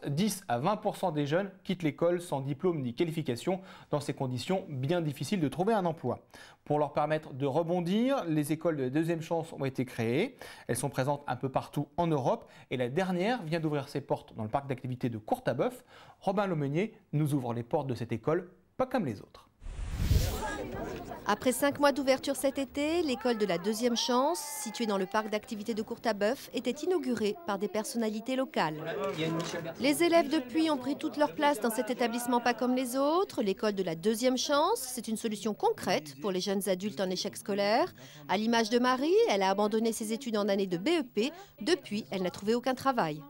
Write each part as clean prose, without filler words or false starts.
10 à 20% des jeunes quittent l'école sans diplôme ni qualification. Dans ces conditions, bien difficile de trouver un emploi. Pour leur permettre de rebondir, les écoles de la deuxième chance ont été créées. Elles sont présentes un peu partout en Europe et la dernière vient d'ouvrir ses portes dans le parc d'activités de Courtabœuf. Robin Lemeunier nous ouvre les portes de cette école, pas comme les autres. Après 5 mois d'ouverture cet été, l'école de la deuxième chance, située dans le parc d'activités de Courtabœuf, était inaugurée par des personnalités locales. Les élèves depuis ont pris toute leur place dans cet établissement pas comme les autres. L'école de la deuxième chance, c'est une solution concrète pour les jeunes adultes en échec scolaire. À l'image de Marie, elle a abandonné ses études en année de BEP. Depuis, elle n'a trouvé aucun travail.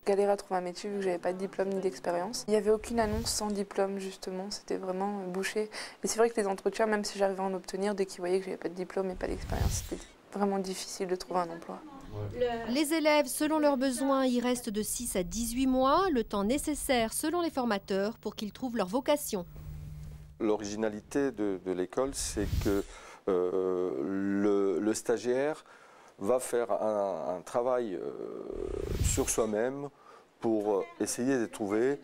Galère à trouver un métier vu que j'avais pas de diplôme ni d'expérience. Il n'y avait aucune annonce sans diplôme justement, c'était vraiment bouché. Et c'est vrai que les entretiens, même si j'arrivais à en obtenir, dès qu'ils voyaient que j'avais pas de diplôme et pas d'expérience, c'était vraiment difficile de trouver un emploi. Les élèves, selon leurs besoins, y restent de 6 à 18 mois, le temps nécessaire selon les formateurs pour qu'ils trouvent leur vocation. L'originalité de l'école, c'est que le stagiaire va faire un travail sur soi-même pour essayer de trouver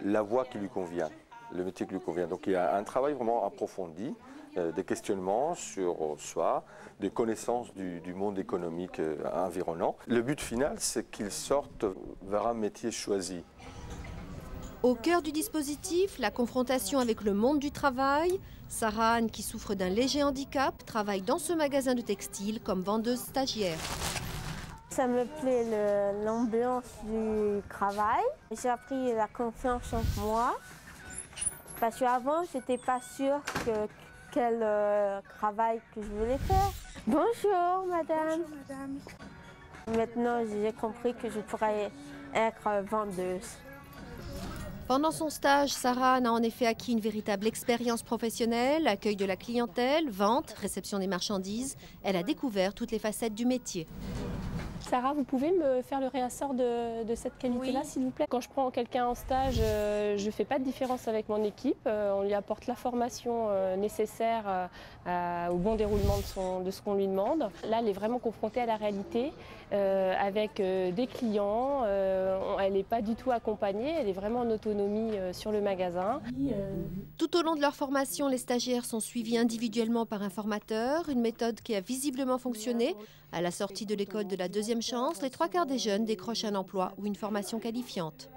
la voie qui lui convient, le métier qui lui convient. Donc il y a un travail vraiment approfondi, des questionnements sur soi, des connaissances du monde économique environnant. Le but final, c'est qu'il sorte vers un métier choisi. Au cœur du dispositif, la confrontation avec le monde du travail. Sarah Anne, qui souffre d'un léger handicap, travaille dans ce magasin de textile comme vendeuse stagiaire. Ça me plaît l'ambiance du travail. J'ai appris la confiance en moi. Parce qu'avant, je n'étais pas sûre quel travail que je voulais faire. Bonjour madame. Bonjour madame. Maintenant, j'ai compris que je pourrais être vendeuse. Pendant son stage, Sarah Anne a en effet acquis une véritable expérience professionnelle, accueil de la clientèle, vente, réception des marchandises. Elle a découvert toutes les facettes du métier. Sarah, vous pouvez me faire le réassort de cette qualité-là, s'il vous plaît? Quand je prends quelqu'un en stage, je ne fais pas de différence avec mon équipe. On lui apporte la formation nécessaire au bon déroulement de ce qu'on lui demande. Là, elle est vraiment confrontée à la réalité avec des clients. Elle n'est pas du tout accompagnée, elle est vraiment en autonomie sur le magasin. Tout au long de leur formation, les stagiaires sont suivis individuellement par un formateur, une méthode qui a visiblement fonctionné. À la sortie de l'école de la deuxième chance, les 3/4 des jeunes décrochent un emploi ou une formation qualifiante.